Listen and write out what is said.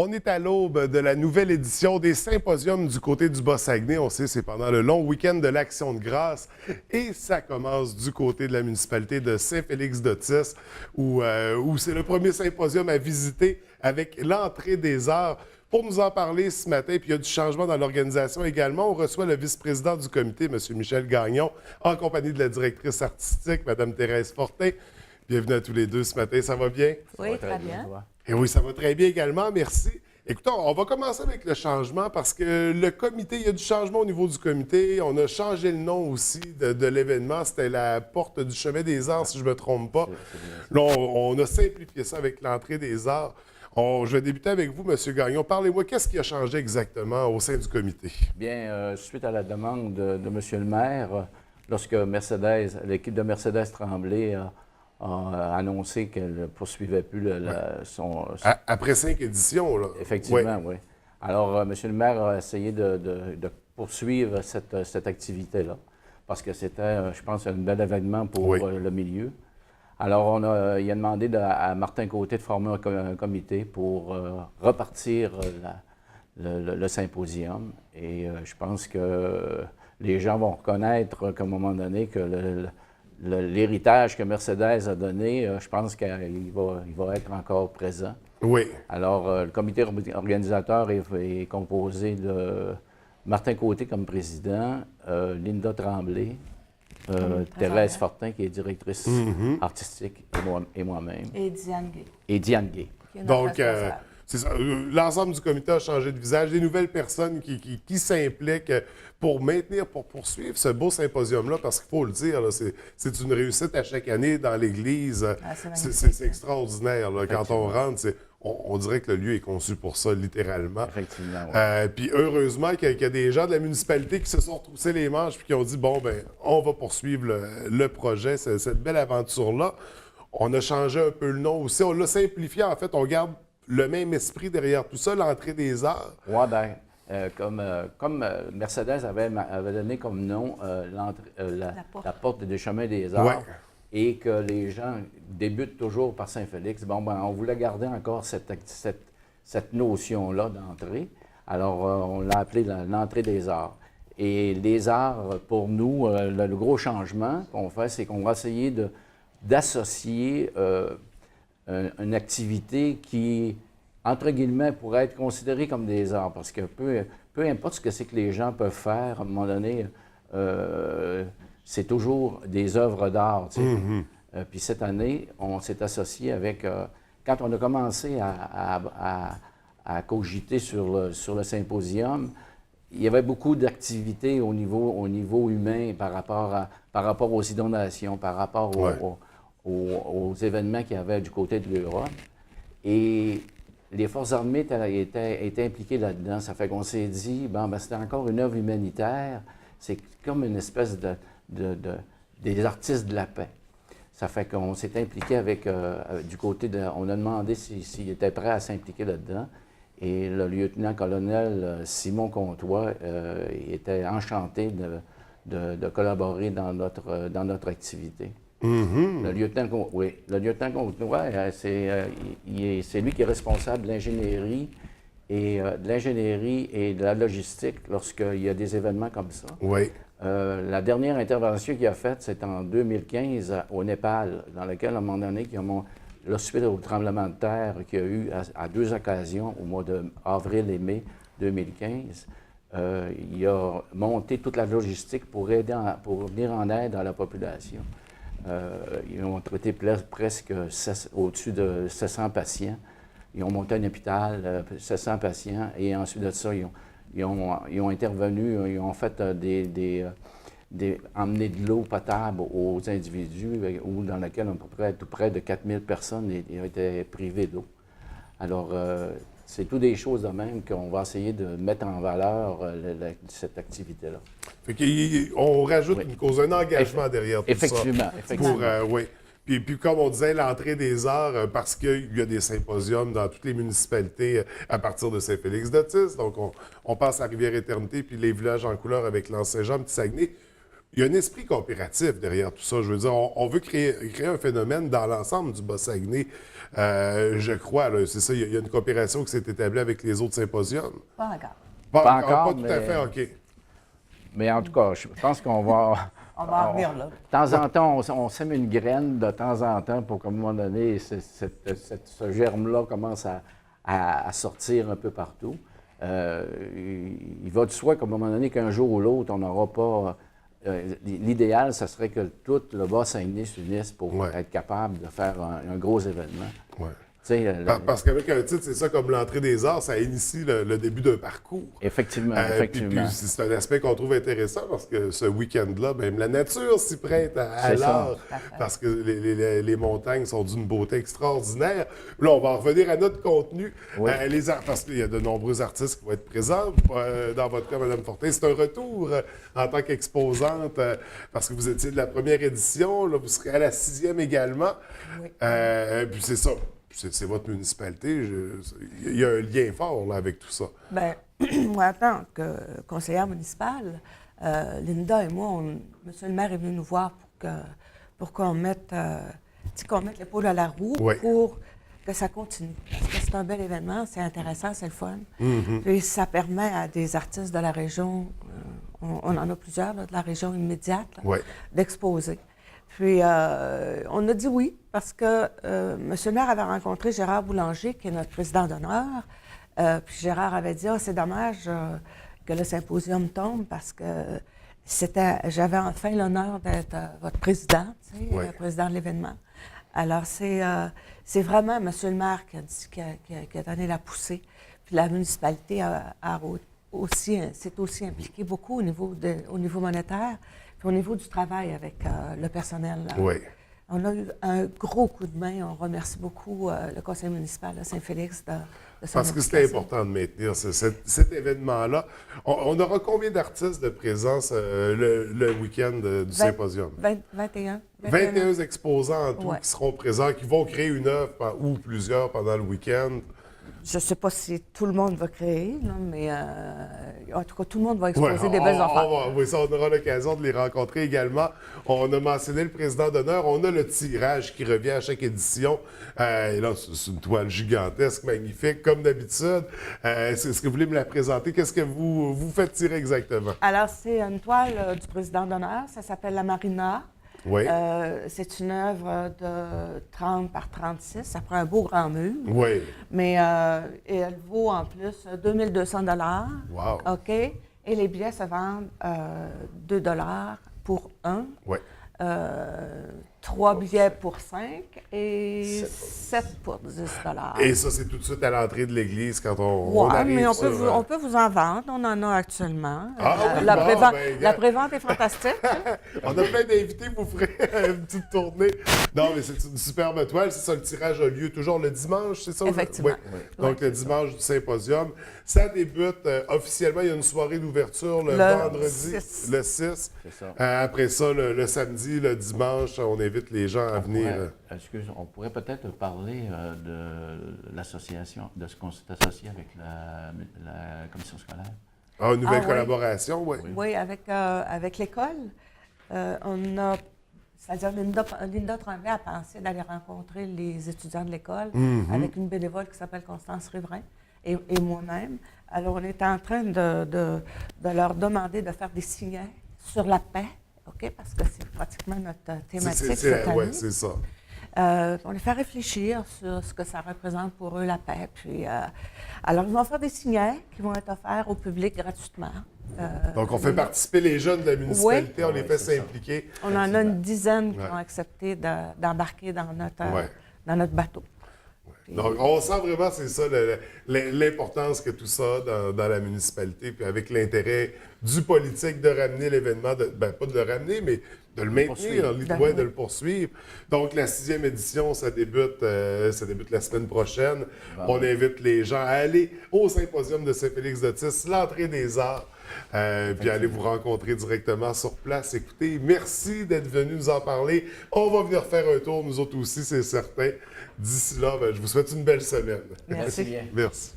On est à l'aube de la nouvelle édition des symposiums du côté du Bas-Saguenay. On sait, c'est pendant le long week-end de l'Action de grâce. Et ça commence du côté de la municipalité de Saint-Félix-d'Otis, où c'est le premier symposium à visiter avec l'entrée des arts. Pour nous en parler ce matin, puis il y a du changement dans l'organisation également, on reçoit le vice-président du comité, M. Michel Gagnon, en compagnie de la directrice artistique, Mme Thérèse Fortin. Bienvenue à tous les deux ce matin. Ça va bien? Oui, très bien. Et oui, ça va très bien également, merci. Écoutez, on va commencer avec le changement parce que le comité, il y a du changement au niveau du comité. On a changé le nom aussi de l'événement. C'était la porte du chemin des arts, si je ne me trompe pas. Là, on a simplifié ça avec l'entrée des arts. Je vais débuter avec vous, M. Gagnon. Parlez-moi, qu'est-ce qui a changé exactement au sein du comité? Bien, suite à la demande de M. le maire, lorsque l'équipe de Mercedes Tremblay a annoncé qu'elle ne poursuivait plus son... Après 5 éditions, là. Effectivement, oui. Alors, M. le maire a essayé de poursuivre cette activité-là, parce que c'était, je pense, un bel événement pour le milieu. Alors, il a demandé à Martin Côté de former un comité pour repartir le symposium. Et je pense que les gens vont reconnaître qu'à un moment donné, que l'héritage que Mercedes a donné, je pense qu'il va être encore présent. Oui. Alors, le comité organisateur est composé de Martin Côté comme président, Linda Tremblay, Thérèse Fortin, qui est directrice artistique, et moi-même. Et Diane Gay. Et Diane Gay. Donc, c'est ça. L'ensemble du comité a changé de visage. Des nouvelles personnes qui s'impliquent pour maintenir, pour poursuivre ce beau symposium-là, parce qu'il faut le dire, c'est une réussite à chaque année dans l'Église. C'est extraordinaire. Là. Quand on rentre, on dirait que le lieu est conçu pour ça, littéralement. Effectivement, oui. Puis heureusement qu'il y a des gens de la municipalité qui se sont retroussés les manches et qui ont dit, bon, ben, on va poursuivre le projet, cette belle aventure-là. On a changé un peu le nom aussi. On l'a simplifié, en fait. On garde le même esprit derrière tout ça, l'entrée des arts. Oui, bien, comme Mercedes avait donné comme nom la porte des chemins des arts, et que les gens débutent toujours par Saint-Félix, bon, ben, on voulait garder encore cette notion-là d'entrée. Alors, on l'a appelé l'entrée des arts. Et les arts, pour nous, le gros changement qu'on fait, c'est qu'on va essayer d'associer une activité qui, entre guillemets, pourrait être considérée comme des arts, parce que peu importe ce que c'est que les gens peuvent faire, à un moment donné, c'est toujours des œuvres d'art. Tu sais. Puis cette année, on s'est associé avec... quand on a commencé à cogiter sur le symposium, il y avait beaucoup d'activités au niveau humain par rapport aux inondations, par rapport aux événements qu'il y avait du côté de l'Europe. Et les Forces armées étaient impliquées là-dedans. Ça fait qu'on s'est dit, bon, ben, c'était encore une œuvre humanitaire. C'est comme une espèce des artistes de la paix. Ça fait qu'on s'est impliqué avec, du côté de... On a demandé s'il était prêt à s'impliquer là-dedans. Et le lieutenant-colonel Simon Comtois était enchanté de collaborer dans notre activité. Le lieutenant Comtois, c'est lui qui est responsable de l'ingénierie et de la logistique lorsqu'il y a des événements comme ça. Oui. La dernière intervention qu'il a faite, c'est en 2015 au Népal, dans laquelle, à un moment donné, suite au tremblement de terre qu'il y a eu à 2 occasions, au mois d'avril et mai 2015, il a monté toute la logistique pour venir en aide à la population. Ils ont traité presque au-dessus de 700 patients. Ils ont monté un hôpital, 700 patients, et ensuite de ça, ils ont intervenu, ils ont fait emmener de l'eau potable aux individus, dans laquelle tout près de 4000 personnes étaient privées d'eau. Alors, c'est toutes des choses de même qu'on va essayer de mettre en valeur cette activité-là. On rajoute une cause, un engagement derrière tout ça. Effectivement. Oui. Puis comme on disait, l'entrée des arts, parce qu'il y a des symposiums dans toutes les municipalités à partir de Saint-Félix-d'Otis. Donc, on passe à Rivière-Éternité, puis les villages en couleur avec l'Anse-Saint-Jean, Petit-Saguenay. il y a un esprit coopératif derrière tout ça. Je veux dire, on veut créer un phénomène dans l'ensemble du Bas-Saguenay. Je crois, là, c'est ça, il y a une coopération qui s'est établie avec les autres symposiums. Pas encore. Pas encore, pas tout à fait, OK. Mais en tout cas, je pense qu'on va... On va en venir là. De temps en temps, on sème une graine de temps en temps pour qu'à un moment donné, ce germe-là commence à sortir un peu partout. Il va de soi qu'à un moment donné, qu'un jour ou l'autre, on n'aura pas... l'idéal, ce serait que tout le Bas-Saguenay s'unisse pour être capable de faire un gros événement. Ouais. Parce qu'avec un titre, c'est ça, comme l'entrée des arts, ça initie le début d'un parcours. Effectivement, Puis c'est un aspect qu'on trouve intéressant parce que ce week-end-là, même la nature s'y prête à l'art parce que les montagnes sont d'une beauté extraordinaire. Là, on va en revenir à notre contenu. Oui. Parce qu'il y a de nombreux artistes qui vont être présents. Dans votre cas, Mme Fortin, c'est un retour en tant qu'exposante parce que vous étiez de la première édition. Là, vous serez à la 6e également. Oui. Puis c'est ça. C'est votre municipalité. Il y a un lien fort là, avec tout ça. Bien, moi, en tant que conseillère municipale, Linda et moi, monsieur le maire est venu nous voir pour qu'on mette, l'épaule à la roue pour que ça continue. Parce que c'est un bel événement, c'est intéressant, c'est le fun. Puis ça permet à des artistes de la région, on en a plusieurs là, de la région immédiate, d'exposer. Puis, on a dit oui, parce que M. le maire avait rencontré Gérard Boulanger, qui est notre président d'honneur. Puis Gérard avait dit « c'est dommage que le symposium tombe, parce que j'avais enfin l'honneur d'être votre président, président de l'événement. » Alors, c'est vraiment M. le maire qui a donné la poussée. Puis la municipalité s'est aussi impliquée beaucoup au niveau monétaire. Puis au niveau du travail avec le personnel, on a eu un gros coup de main. On remercie beaucoup le conseil municipal de Saint-Félix de son Parce que c'était important de maintenir cet événement-là. On aura combien d'artistes de présence le week-end du symposium? 21. 21 exposants en tout qui seront présents, qui vont créer une œuvre ou plusieurs pendant le week-end. Je ne sais pas si tout le monde va créer, là, mais en tout cas, tout le monde va exposer des belles affaires. On aura l'occasion de les rencontrer également. On a mentionné le président d'honneur. On a le tirage qui revient à chaque édition. Et là, c'est une toile gigantesque, magnifique, comme d'habitude. Est-ce que vous voulez me la présenter? Qu'est-ce que vous faites tirer exactement? Alors, c'est une toile du président d'honneur. Ça s'appelle la Marina. Oui. C'est une œuvre de 30 par 36. Ça prend un beau grand mur. Oui. Mais et elle vaut en plus 2200 $. Wow. OK? Et les billets se vendent 2 $ pour un. Oui. 3 billets pour 5 et 7 pour 10 $. Et ça, c'est tout de suite à l'entrée de l'église quand on arrive. Mais sur, on peut vous en vendre. On en a actuellement. Oui, la prévente est fantastique. On a plein d'invités, vous ferez une petite tournée. Non, mais c'est une superbe toile. C'est ça, le tirage a lieu toujours le dimanche, c'est ça? Effectivement. Oui. Donc, le dimanche du symposium. Ça débute officiellement. Il y a une soirée d'ouverture le vendredi, le 6. C'est ça. Après ça, le samedi, le dimanche, on invite les gens à venir. On pourrait peut-être parler de l'association, de ce qu'on s'est associé avec la commission scolaire. Ah, une nouvelle collaboration, oui. Oui, avec l'école. On a, c'est-à-dire Linda Tremblay a pensé d'aller rencontrer les étudiants de l'école avec une bénévole qui s'appelle Constance Riverain et moi-même. Alors, on est en train de leur demander de faire des signets sur la paix, OK? Parce que c'est pratiquement notre thématique cette année. Oui, c'est ça. On les fait réfléchir sur ce que ça représente pour eux, la paix. Puis, alors, ils vont faire des signets qui vont être offerts au public gratuitement. Donc, on fait participer les jeunes de la municipalité, on les fait s'impliquer. On en a une dizaine qui ont accepté d'embarquer dans notre bateau. Donc, on sent vraiment, c'est ça, l'importance que tout ça a dans la municipalité, puis avec l'intérêt du politique de ramener l'événement, pas de le ramener, mais de le maintenir, de le poursuivre. Donc, la 6e édition, ça débute la semaine prochaine. On invite les gens à aller au symposium de Saint-Félix-d'Otis, l'entrée des arts, puis aller vous rencontrer directement sur place. Écoutez, merci d'être venu nous en parler. On va venir faire un tour, nous autres aussi, c'est certain. D'ici là, je vous souhaite une belle semaine. Merci. Merci.